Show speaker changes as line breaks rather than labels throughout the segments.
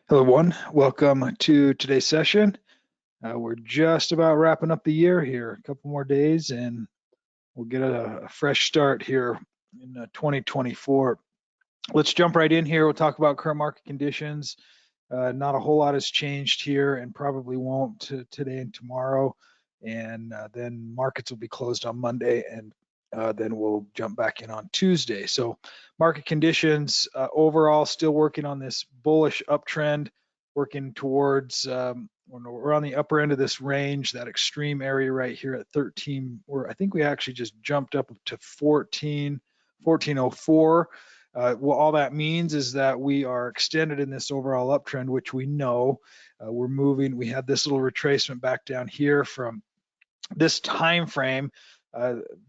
Hello, everyone. Welcome to today's session. We're just about wrapping up the year here. A couple more days, and we'll get a fresh start here in 2024. Let's jump right in here. We'll talk about current market conditions. Not a whole lot has changed here, and probably won't today and tomorrow. And then markets will be closed on Monday, and then we'll jump back in on Tuesday. So market conditions overall still working on this bullish uptrend, working towards we're on the upper end of this range, that extreme area right here at 13, where I think we actually just jumped up to 1404. Well, all that means is that we are extended in this overall uptrend, which we know we're moving. We had this little retracement back down here from this time frame.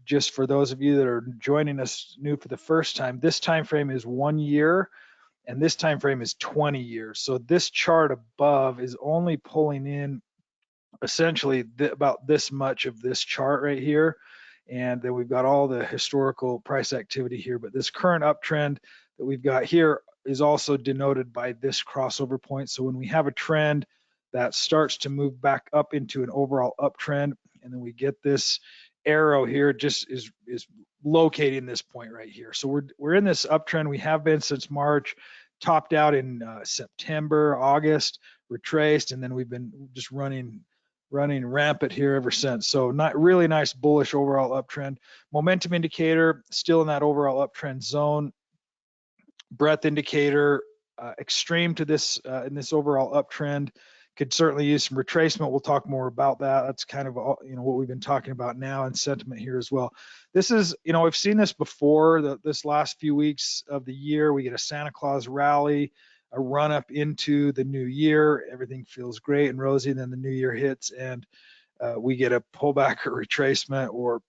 Just for those of you that are joining us new for the first time, this time frame is 1 year, and this time frame is 20 years. So this chart above is only pulling in essentially about this much of this chart right here. And then we've got all the historical price activity here, but this current uptrend that we've got here is also denoted by this crossover point. So when we have a trend that starts to move back up into an overall uptrend, and then we get this arrow here, just is locating this point right here. So we're in this uptrend. We have been since March, topped out in September, August, retraced, and then we've been just running rampant here ever since. So not really nice bullish overall uptrend. Momentum indicator still in that overall uptrend zone. Breadth indicator extreme to this in this overall uptrend. Could certainly use some retracement. We'll talk more about that. That's kind of what we've been talking about now, and sentiment here as well. This is, we've seen this before. This last few weeks of the year, we get a Santa Claus rally, a run up into the new year. Everything feels great and rosy. Then the new year hits, and we get a pullback or retracement or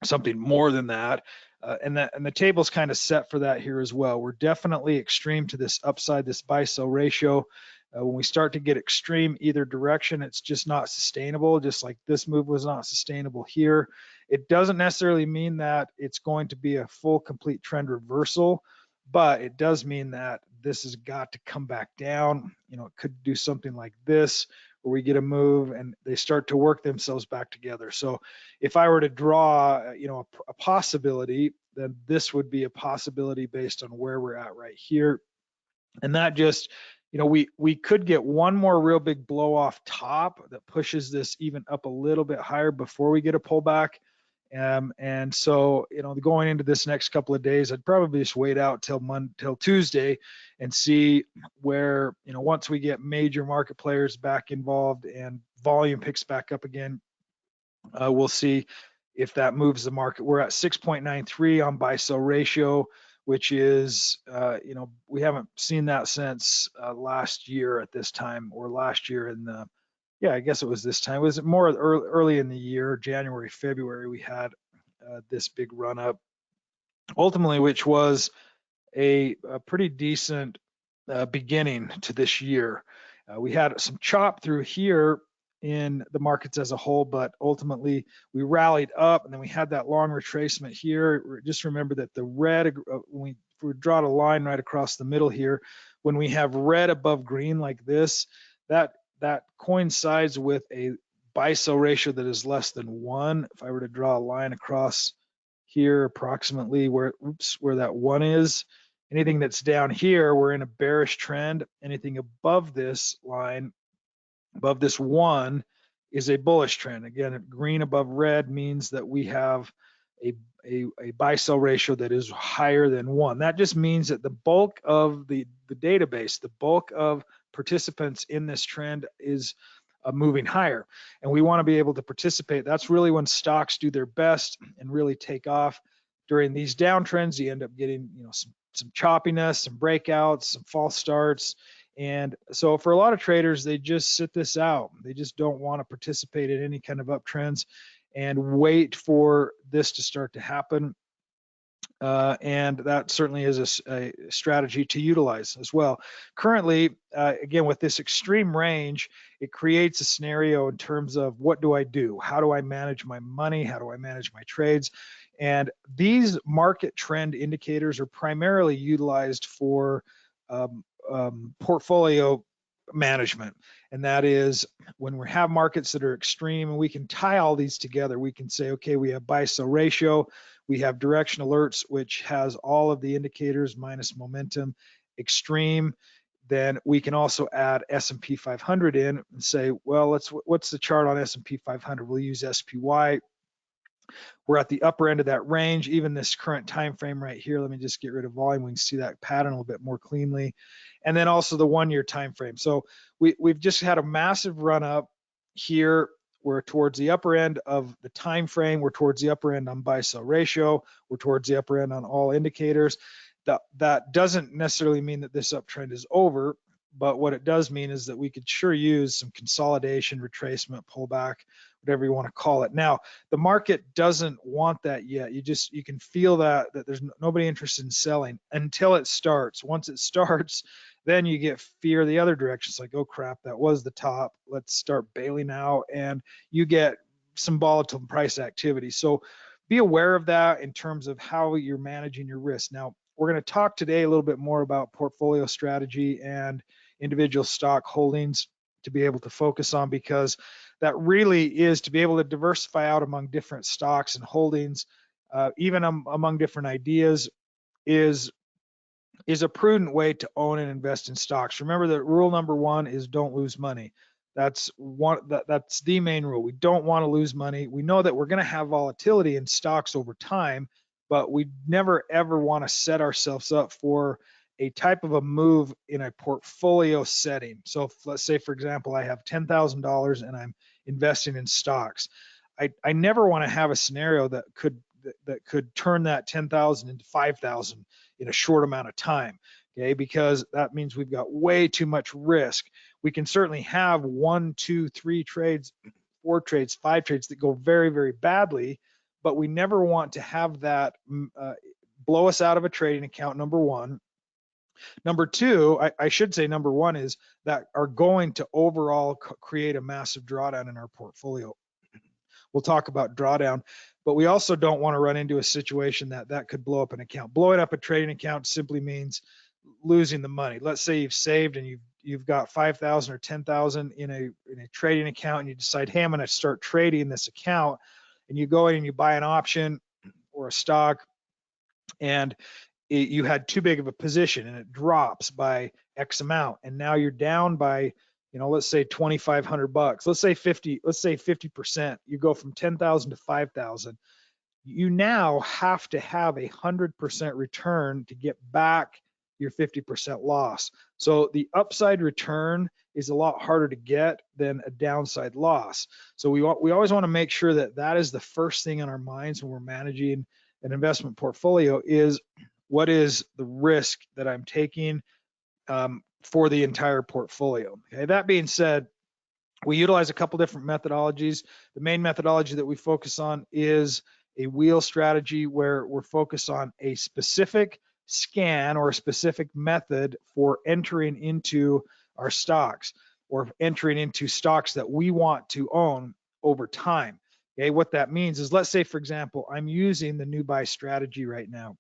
something more than that. And the table's kind of set for that here as well. We're definitely extreme to this upside, this buy-sell ratio. When we start to get extreme either direction, it's just not sustainable, just like this move was not sustainable here. It doesn't necessarily mean that it's going to be a full, complete trend reversal, but it does mean that this has got to come back down. It could do something like this, where we get a move and they start to work themselves back together. So if I were to draw, a possibility, then this would be a possibility based on where we're at right here. And that just, we could get one more real big blow off top that pushes this even up a little bit higher before we get a pullback. And so, going into this next couple of days, I'd probably just wait out till Tuesday and see where, once we get major market players back involved and volume picks back up again, we'll see if that moves the market. We're at 6.93 on buy-sell ratio, which is, we haven't seen that since last year at this time, or last year in the, I guess it was this time. It was more early in the year, January, February, we had this big run up, ultimately, which was a pretty decent beginning to this year. We had some chop through here in the markets as a whole, but ultimately we rallied up, and then we had that long retracement here. Just remember that the red, when we draw a line right across the middle here, when we have red above green like this, that coincides with a buy-sell ratio that is less than 1. If I were to draw a line across here, approximately where that 1 is, anything that's down here, we're in a bearish trend. Anything above this line, above this 1, is a bullish trend. Again, green above red means that we have a buy-sell ratio that is higher than 1. That just means that the bulk of the database, the bulk of participants in this trend is moving higher, and we want to be able to participate. That's really when stocks do their best and really take off. During these downtrends, you end up getting some choppiness, some breakouts, some false starts. And so for a lot of traders, they just sit this out. They just don't want to participate in any kind of uptrends and wait for this to start to happen. And that certainly is a strategy to utilize as well. Currently, again, with this extreme range, it creates a scenario in terms of what do I do? How do I manage my money? How do I manage my trades? And these market trend indicators are primarily utilized for portfolio management. And that is when we have markets that are extreme, and we can tie all these together. We can say, okay, we have buy-sell ratio, we have direction alerts, which has all of the indicators minus momentum, extreme. Then we can also add S&P 500 in and say, well, what's the chart on S&P 500? We'll use SPY. We're at the upper end of that range. Even this current time frame right here, let me just get rid of volume. We can see that pattern a little bit more cleanly. And then also the 1 year time frame. So we've just had a massive run up here. We're towards the upper end of the time frame. We're towards the upper end on buy-sell ratio. We're towards the upper end on all indicators. That doesn't necessarily mean that this uptrend is over, but what it does mean is that we could sure use some consolidation, retracement, pullback, whatever you want to call it. Now, the market doesn't want that yet. You can feel that there's nobody interested in selling until it starts. Once it starts, then you get fear the other direction. It's like, oh crap, that was the top. Let's start bailing out, and you get some volatile price activity. So be aware of that in terms of how you're managing your risk. Now, we're going to talk today a little bit more about portfolio strategy and individual stock holdings to be able to focus on, because that really is to be able to diversify out among different stocks and holdings, even among different ideas, is a prudent way to own and invest in stocks. Remember that rule number one is don't lose money. That's the main rule. We don't want to lose money. We know that we're going to have volatility in stocks over time, but we never ever want to set ourselves up for a type of a move in a portfolio setting. So let's say, for example, I have $10,000 and I'm investing in stocks. I never want to have a scenario that could turn that 10,000 into 5,000 in a short amount of time. Okay, because that means we've got way too much risk. We can certainly have 1, 2, 3 trades, 4 trades, 5 trades that go very, very badly, but we never want to have that blow us out of a trading account, number one. Number two, I should say number one is that are going to overall create a massive drawdown in our portfolio. We'll talk about drawdown, but we also don't want to run into a situation that could blow up an account. Blowing up a trading account simply means losing the money. Let's say you've saved and you've got 5,000 or 10,000 in a trading account, and you decide, hey, I'm going to start trading this account, and you go in and you buy an option or a stock, and you had too big of a position and it drops by X amount, and now you're down by, let's say $2,500. Let's say 50%. You go from 10,000 to 5,000. You now have to have 100% return to get back your 50% loss. So the upside return is a lot harder to get than a downside loss. So we always want to make sure that is the first thing on our minds when we're managing an investment portfolio is, what is the risk that I'm taking for the entire portfolio? Okay, that being said, we utilize a couple different methodologies. The main methodology that we focus on is a wheel strategy, where we're focused on a specific scan or a specific method for entering into our stocks, or entering into stocks that we want to own over time. Okay, what that means is, let's say, for example, I'm using the new buy strategy right now,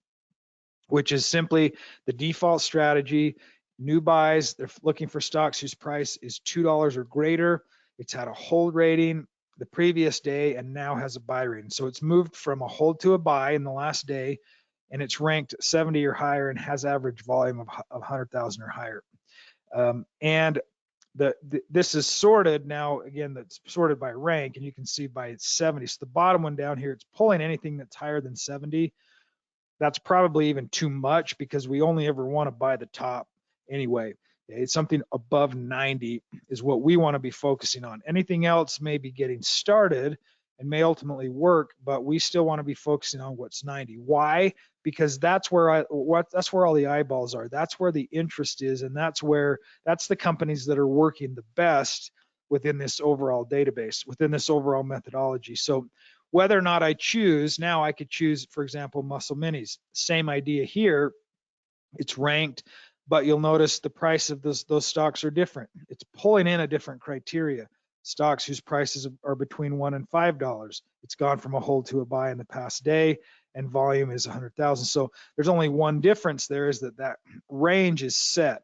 which is simply the default strategy. New buys, they're looking for stocks whose price is $2 or greater. It's had a hold rating the previous day and now has a buy rating. So it's moved from a hold to a buy in the last day, and it's ranked 70 or higher and has average volume of 100,000 or higher. And this is sorted now, again, that's sorted by rank, and you can see by 70. So the bottom one down here, it's pulling anything that's higher than 70. That's probably even too much, because we only ever want to buy the top anyway. It's something above 90 is what we want to be focusing on. Anything else may be getting started and may ultimately work, but we still want to be focusing on what's 90. Why? Because that's where that's where all the eyeballs are. That's where the interest is, and that's the companies that are working the best within this overall database, within this overall methodology. So whether or not I choose, now I could choose, for example, muscle minis. Same idea here. It's ranked, but you'll notice the price of those stocks are different. It's pulling in a different criteria. Stocks whose prices are between $1 and $5. It's gone from a hold to a buy in the past day, and volume is 100,000. So there's only one difference there, is that range is set.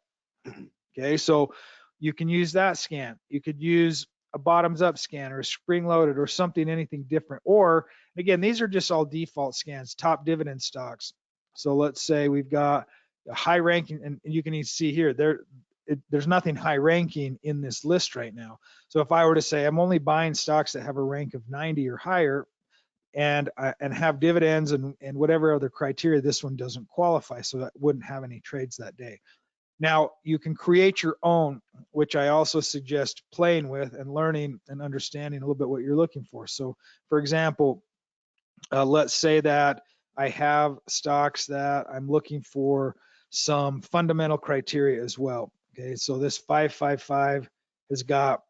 Okay, so you can use that scan. You could use a bottoms up scan or a spring loaded or something, anything different. Or again, these are just all default scans, top dividend stocks. So let's say we've got a high ranking, and you can see here, there's nothing high ranking in this list right now. So if I were to say I'm only buying stocks that have a rank of 90 or higher and have dividends and whatever other criteria, this one doesn't qualify. So that wouldn't have any trades that day. Now you can create your own, which I also suggest playing with and learning and understanding a little bit what you're looking for. So for example, let's say that I have stocks that I'm looking for some fundamental criteria as well. Okay, so this 555 has got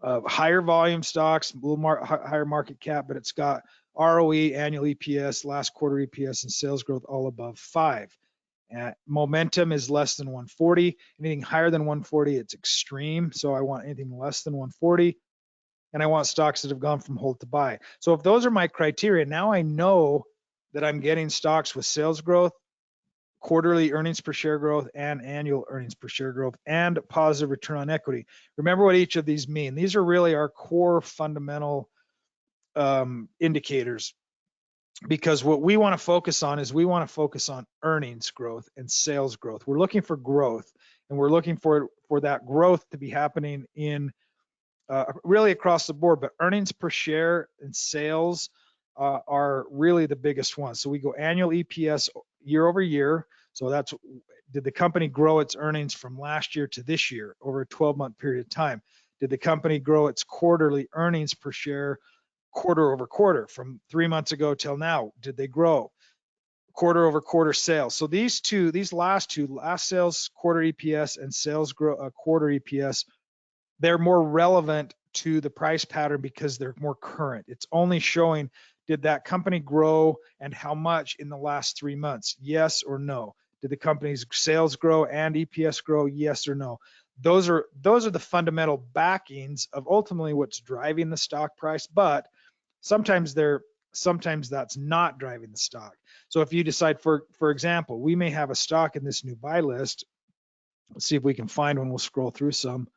higher volume stocks, a little higher market cap, but it's got ROE, annual EPS, last quarter EPS, and sales growth all above 5. Momentum is less than 140. Anything higher than 140, it's extreme. So I want anything less than 140. And I want stocks that have gone from hold to buy. So if those are my criteria, now I know that I'm getting stocks with sales growth, quarterly earnings per share growth, and annual earnings per share growth, and positive return on equity. Remember what each of these mean. These are really our core fundamental indicators, because what we want to focus on is we want to focus on earnings growth and sales growth. We're looking for growth, and we're looking for that growth to be happening in really across the board, but earnings per share and sales are really the biggest ones. So we go annual EPS year over year. So that's, did the company grow its earnings from last year to this year over a 12-month period of time? Did the company grow its quarterly earnings per share quarter over quarter from 3 months ago till now? Did they grow? Quarter over quarter sales. So these last sales quarter EPS and sales quarter EPS, they're more relevant to the price pattern because they're more current. It's only showing, did that company grow and how much in the last 3 months? Yes or no? Did the company's sales grow and EPS grow? Yes or no? Those are the fundamental backings of ultimately what's driving the stock price, but sometimes that's not driving the stock. So if you decide, for example, we may have a stock in this new buy list. Let's see if we can find one. We'll scroll through some.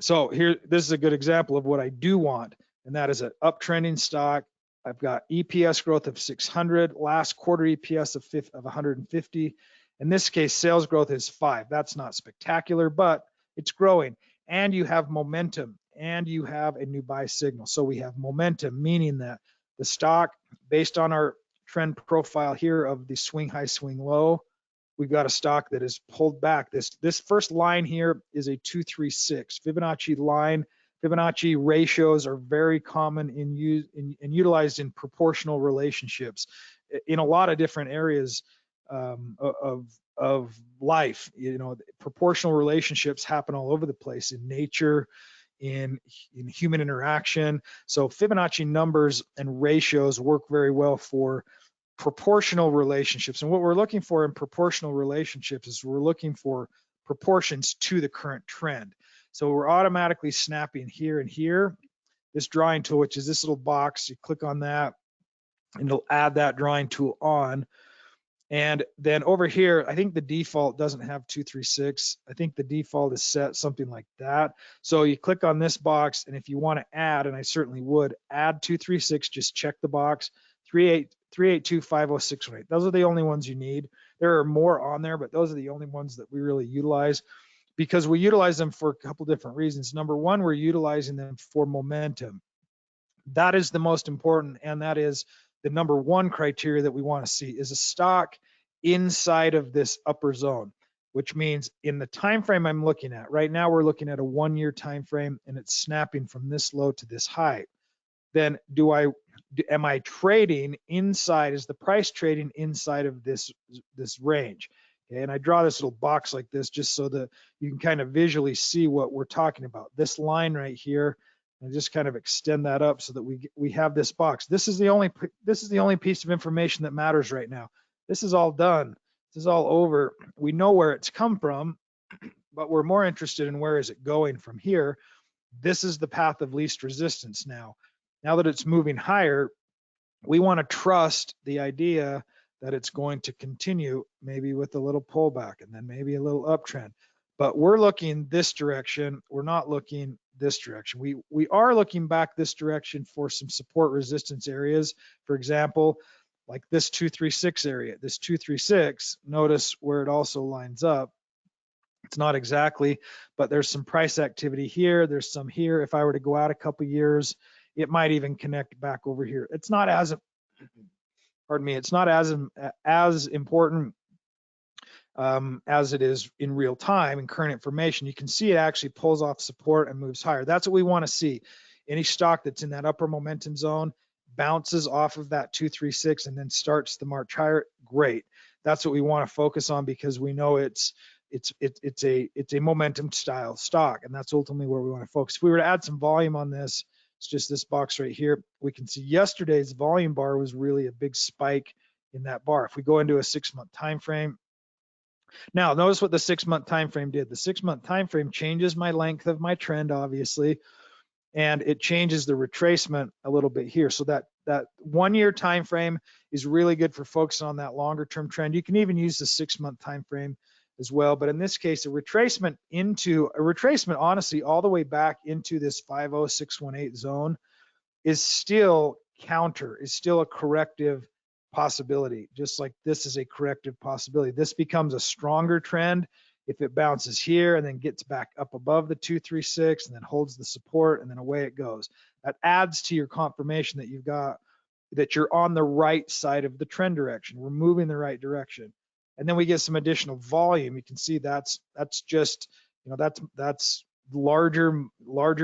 So here, this is a good example of what I do want, and that is an uptrending stock. I've got EPS growth of 600, last quarter EPS of 150. In this case, sales growth is 5. That's not spectacular, but it's growing. And you have momentum, and you have a new buy signal. So we have momentum, meaning that the stock, based on our trend profile here of the swing high, swing low, we've got a stock that is pulled back. This first line here is a 236 Fibonacci line. Fibonacci ratios are very common in utilized in proportional relationships in a lot of different areas of life. You know, proportional relationships happen all over the place in nature, in human interaction. So Fibonacci numbers and ratios work very well for proportional relationships. And what we're looking for in proportional relationships is we're looking for proportions to the current trend. So we're automatically snapping here and here. This drawing tool, which is this little box, you click on that and it'll add that drawing tool on. And then over here, I think the default doesn't have 236. I think the default is set something like that. So you click on this box, and if you want to add, and I certainly would, add 236, just check the box. 382-50618. Those are the only ones you need. There are more on there, but those are the only ones that we really utilize, because we utilize them for a couple different reasons. Number one, we're utilizing them for momentum. That is the most important, and that is the number one criteria that we want to see is a stock inside of this upper zone, which means in the time frame I'm looking at right now, we're looking at a 1-year time frame, and it's snapping from this low to this high. Then am I trading inside? Is the price trading inside of this range? Okay, and I draw this little box like this just so that you can kind of visually see what we're talking about. This line right here, and just kind of extend that up so that we have this box. This is the only piece of information that matters right now. This is all done. This is all over. We know where it's come from, but we're more interested in where is it going from here. This is the path of least resistance now. Now that it's moving higher, we want to trust the idea that it's going to continue, maybe with a little pullback and then maybe a little uptrend. but we're looking this direction. We're not looking this direction. We are looking back this direction for some support resistance areas. For example, like this 236 area, this 236, notice where it also lines up. It's not exactly, but there's some price activity here. There's some here. If I were to go out a couple years, it might even connect back over here. It's not as, pardon me, it's not as important as it is in real time in current information. You can see it actually pulls off support and moves higher. That's what we want to see. Any stock that's in that upper momentum zone bounces off of that 236 and then starts the march higher. Great. That's what we want to focus on, because we know it's a momentum style stock, and that's ultimately where we want to focus. If we were to add some volume on this, it's just this box right here. We can see yesterday's volume bar was really a big spike in that bar. If we go into a 6-month time frame, now notice what the 6-month time frame did. The 6-month time frame changes my length of my trend, obviously, and it changes the retracement a little bit here. So that 1-year time frame is really good for focusing on that longer term trend. You can even use the 6-month time frame as well, but in this case, a retracement honestly all the way back into this 50618 zone is still a corrective possibility, just like this is a corrective possibility. This becomes a stronger trend if it bounces here and then gets back up above the 236 and then holds the support, and then away it goes. That adds to your confirmation that you're on the right side of the trend direction. We're moving the right direction. And then we get some additional volume. You can see that's just, that's larger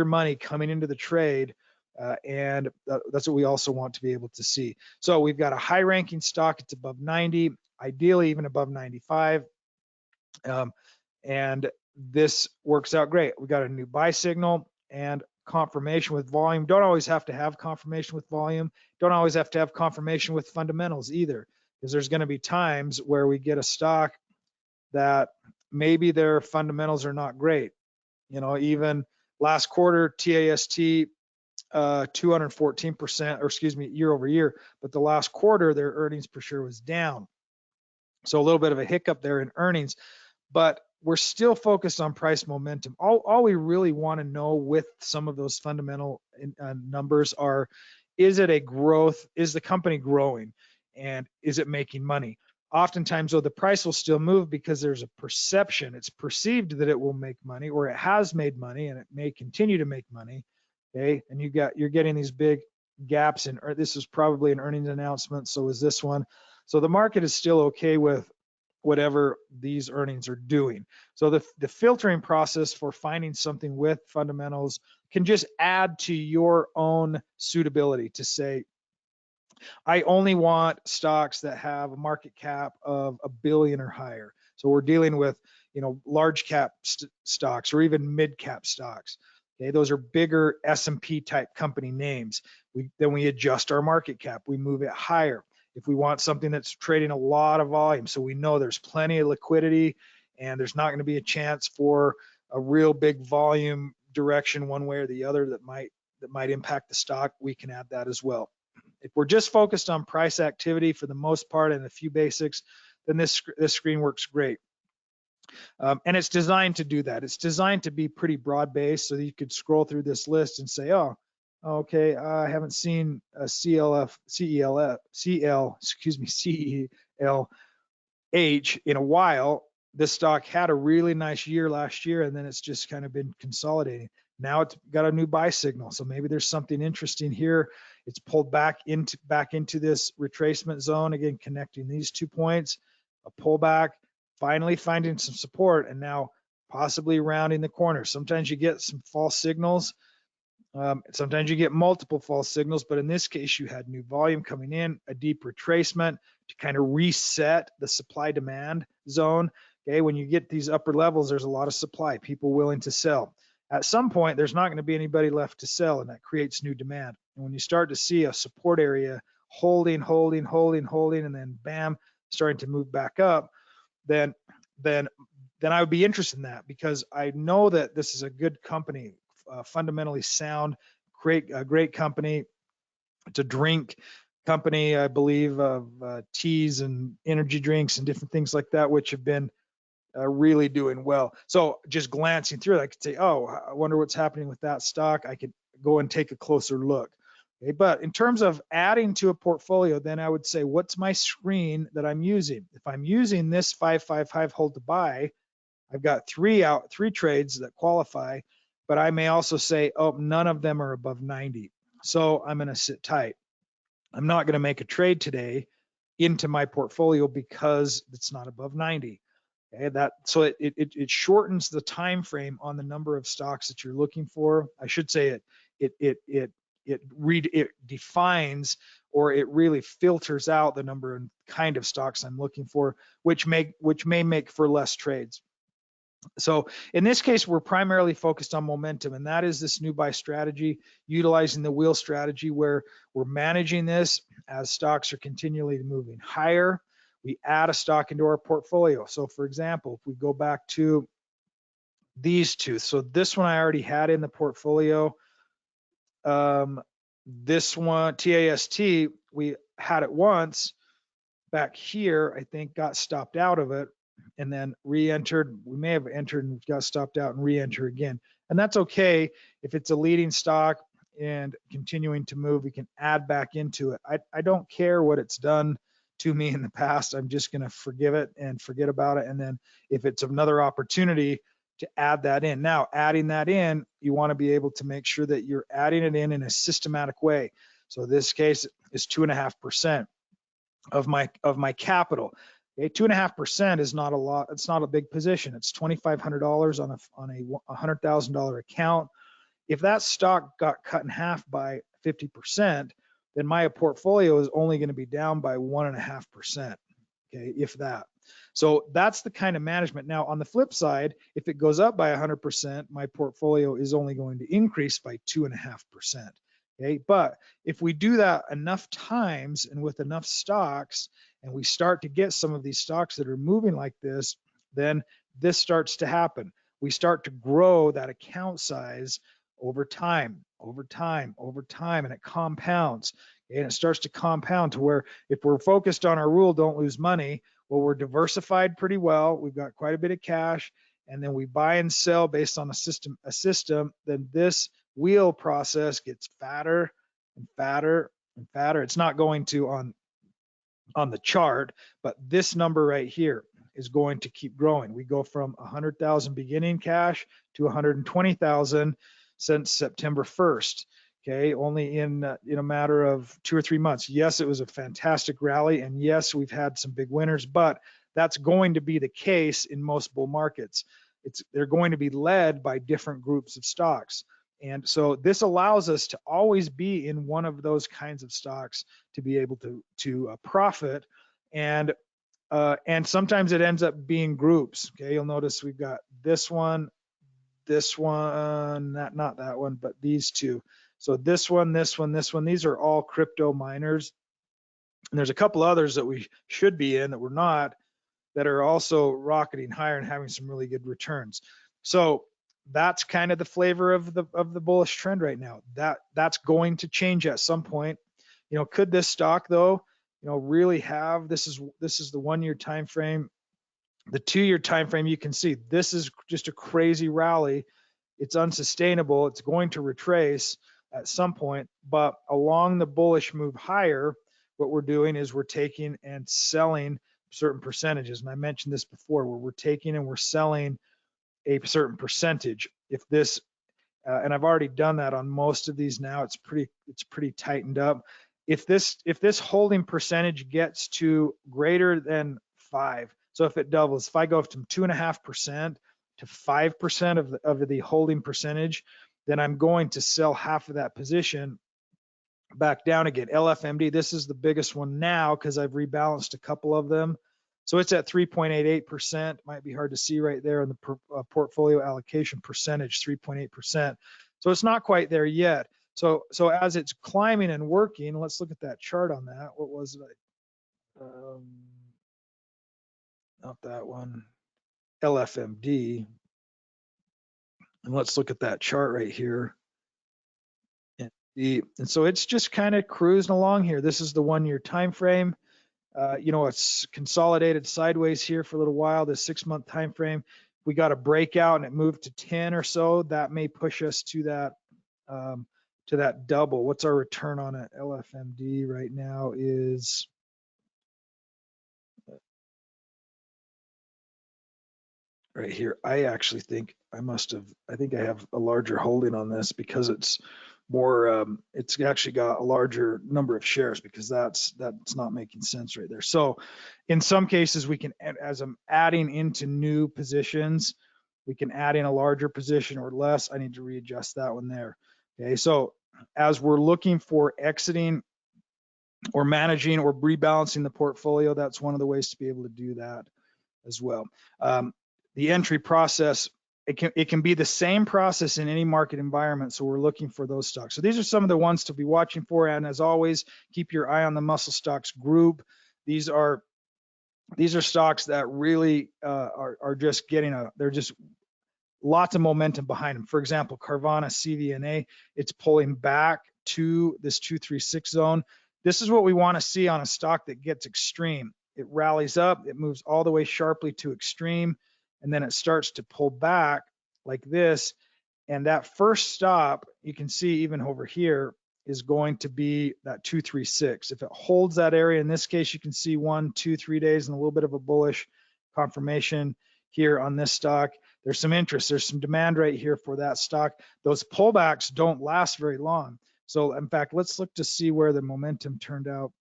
money coming into the trade. And that's what we also want to be able to see. So we've got a high ranking stock. It's above 90, ideally even above 95. And this works out great. We got a new buy signal and confirmation with volume. Don't always have to have confirmation with volume. Don't always have to have confirmation with fundamentals either, because there's going to be times where we get a stock that maybe their fundamentals are not great. Even last quarter, TAST 214%, or excuse me, year over year, but the last quarter their earnings per share was down. So a little bit of a hiccup there in earnings, but we're still focused on price momentum. All we really want to know with some of those fundamental numbers are, is it a growth? Is the company growing? And is it making money? Oftentimes, though, the price will still move because there's a perception. It's perceived that it will make money, or it has made money, and it may continue to make money. Okay, and you're getting these big gaps in. This is probably an earnings announcement. So is this one. So the market is still okay with whatever these earnings are doing. So the filtering process for finding something with fundamentals can just add to your own suitability to say, I only want stocks that have a market cap of $1 billion or higher. So we're dealing with, large cap stocks or even mid cap stocks. Okay, those are bigger S&P type company names. Then we adjust our market cap. We move it higher. If we want something that's trading a lot of volume, so we know there's plenty of liquidity and there's not going to be a chance for a real big volume direction one way or the other that might impact the stock, we can add that as well. If we're just focused on price activity for the most part and a few basics, then this screen works great. And it's designed to do that. It's designed to be pretty broad-based, so that you could scroll through this list and say, oh, okay, I haven't seen a CELH in a while. This stock had a really nice year last year, and then it's just kind of been consolidating. Now it's got a new buy signal, so maybe there's something interesting here. It's pulled back into this retracement zone, again, connecting these 2 points, a pullback, finally finding some support, and now possibly rounding the corner. Sometimes you get some false signals. Sometimes you get multiple false signals, but in this case, you had new volume coming in, a deep retracement to kind of reset the supply demand zone. Okay, when you get these upper levels, there's a lot of supply, people willing to sell. At some point, there's not going to be anybody left to sell, and that creates new demand. And when you start to see a support area holding, and then bam, starting to move back up, then I would be interested in that, because I know that this is a good company, fundamentally sound, great company. It's a drink company, I believe, of teas and energy drinks and different things like that, which have been really doing well. So just glancing through it, I could say, oh, I wonder what's happening with that stock. I could go and take a closer look. Okay, but in terms of adding to a portfolio, then I would say, what's my screen that I'm using? If I'm using this 555 hold to buy, I've got three trades that qualify, but I may also say, oh, none of them are above 90. So I'm going to sit tight. I'm not going to make a trade today into my portfolio because it's not above 90. Okay, so it shortens the time frame on the number of stocks that you're looking for. I should say it defines, or it really filters out the number and kind of stocks I'm looking for, which may make for less trades. So in this case, we're primarily focused on momentum, and that is this new buy strategy, utilizing the wheel strategy, where we're managing this as stocks are continually moving higher. We add a stock into our portfolio. So for example, if we go back to these two, so this one I already had in the portfolio. This one, TAST, we had it once back here, I think got stopped out of it and then re-entered. We may have entered and got stopped out and re-enter again. And that's okay. If it's a leading stock and continuing to move, we can add back into it. I don't care what it's done to me in the past. I'm just going to forgive it and forget about it. And then if it's another opportunity to add that in. Now, adding that in, you want to be able to make sure that you're adding it in a systematic way. So this case is 2.5% of my capital. Okay, 2.5% is not a lot. It's not a big position. It's $2,500 on a $100,000 account. If that stock got cut in half by 50%, then my portfolio is only going to be down by 1.5%. Okay, if that. So that's the kind of management. Now, on the flip side, if it goes up by 100%, my portfolio is only going to increase by 2.5%. Okay, but if we do that enough times and with enough stocks, and we start to get some of these stocks that are moving like this, then this starts to happen. We start to grow that account size over time, and it compounds. And it starts to compound to where if we're focused on our rule, don't lose money, well, we're diversified pretty well. We've got quite a bit of cash, and then we buy and sell based on a system, then this wheel process gets fatter and fatter and fatter. It's not going to on the chart, but this number right here is going to keep growing. We go from 100,000 beginning cash to 120,000 since September 1st. Okay, only in a matter of 2 or 3 months. Yes, it was a fantastic rally, and yes, we've had some big winners, but that's going to be the case in most bull markets. They're going to be led by different groups of stocks. And so this allows us to always be in one of those kinds of stocks to be able to profit. And sometimes it ends up being groups. Okay, you'll notice we've got this one, not that one, but these two. So this one, these are all crypto miners. And there's a couple others that we should be in that we're not, that are also rocketing higher and having some really good returns. So that's kind of the flavor of the bullish trend right now. That's going to change at some point. Could this stock though, really have, this is the 1 year time frame, the 2 year time frame, you can see this is just a crazy rally. It's unsustainable. It's going to retrace at some point, but along the bullish move higher, what we're doing is we're taking and selling certain percentages. And I mentioned this before, where we're taking and we're selling a certain percentage. If this, and I've already done that on most of these now, it's pretty tightened up. If this holding percentage gets to greater than 5, so if it doubles, if I go from 2.5% to 5% of the holding percentage, then I'm going to sell half of that position back down again. LFMD, this is the biggest one now because I've rebalanced a couple of them. So it's at 3.88%. Might be hard to see right there in the portfolio allocation percentage, 3.8%. So it's not quite there yet. So as it's climbing and working, let's look at that chart on that. What was it? Not that one. LFMD. And let's look at that chart right here. And so it's just kind of cruising along here. This is the 1 year time frame. you know, it's consolidated sideways here for a little while, this 6-month time frame. We got a breakout and it moved to 10 or so. That may push us to that double. What's our return on it? LFMD right now is right here. I actually think I think I have a larger holding on this because it's more, it's actually got a larger number of shares, because that's not making sense right there. So in some cases we can, as I'm adding into new positions, we can add in a larger position or less. I need to readjust that one there. Okay, so as we're looking for exiting or managing or rebalancing the portfolio, that's one of the ways to be able to do that as well. The entry process, it can be the same process in any market environment. So we're looking for those stocks. So these are some of the ones to be watching for. And as always, keep your eye on the muscle stocks group. These are stocks that really are just they're just lots of momentum behind them. For example, Carvana, CVNA, it's pulling back to this 236 zone. This is what we want to see on a stock that gets extreme. It rallies up, it moves all the way sharply to extreme, and then it starts to pull back like this. And that first stop, you can see even over here, is going to be that 236. If it holds that area, in this case, you can see 1, 2, 3 days and a little bit of a bullish confirmation here on this stock. There's some interest, there's some demand right here for that stock. Those pullbacks don't last very long. So in fact, let's look to see where the momentum turned out.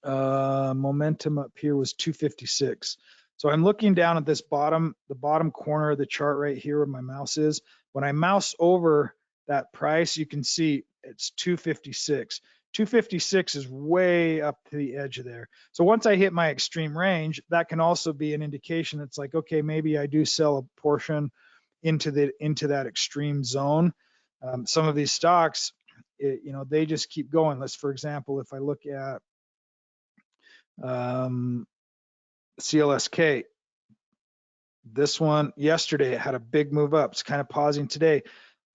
Momentum up here was 256. So I'm looking down at this the bottom corner of the chart right here where my mouse is. When I mouse over that price, you can see it's 256. 256 is way up to the edge of there. So once I hit my extreme range, that can also be an indication. It's like, okay, maybe I do sell a portion into that extreme zone. Some of these stocks, you know, they just keep going. Let's, for example, if I look at CLSK, this one yesterday, it had a big move up. It's kind of pausing today,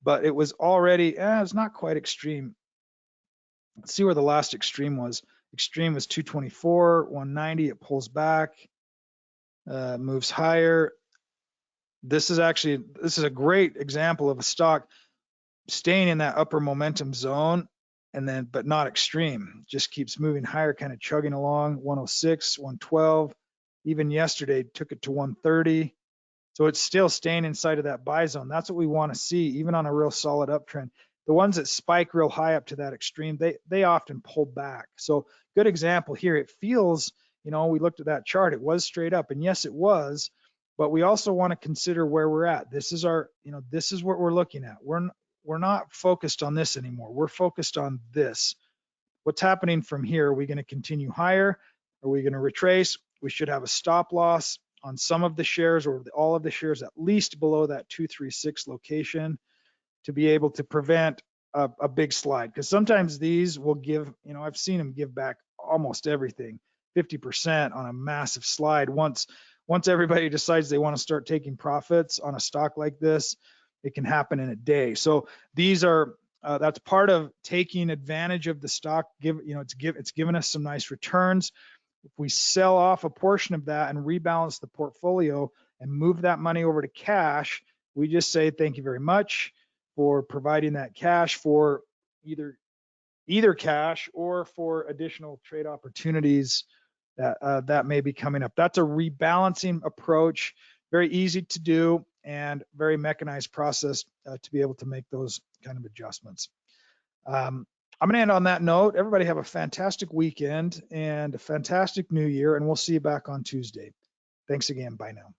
but it was already, it's not quite extreme. Let's see where the last extreme was. Extreme was 224, 190. It pulls back, moves higher. This is a great example of a stock staying in that upper momentum zone, and then but not extreme. Just keeps moving higher, kind of chugging along. 106, 112. Even yesterday took it to 130. So it's still staying inside of that buy zone. That's what we want to see, even on a real solid uptrend. The ones that spike real high up to that extreme, they often pull back. So good example here. It feels, you know, we looked at that chart, it was straight up, and yes, it was, but we also want to consider where we're at. This is our, you know, this is what we're looking at. We're not focused on this anymore. We're focused on this. What's happening from here? Are we going to continue higher? Are we going to retrace? We should have a stop loss on some of the shares or all of the shares at least below that 236 location to be able to prevent a big slide. Because sometimes these will give, you know, I've seen them give back almost everything, 50% on a massive slide. Once everybody decides they want to start taking profits on a stock like this, it can happen in a day. So these are, that's part of taking advantage of the stock. It's given us some nice returns. If we sell off a portion of that and rebalance the portfolio and move that money over to cash, we just say thank you very much for providing that cash for either cash or for additional trade opportunities that may be coming up. That's a rebalancing approach, very easy to do and very mechanized process to be able to make those kind of adjustments. I'm going to end on that note. Everybody have a fantastic weekend and a fantastic new year, and we'll see you back on Tuesday. Thanks again. Bye now.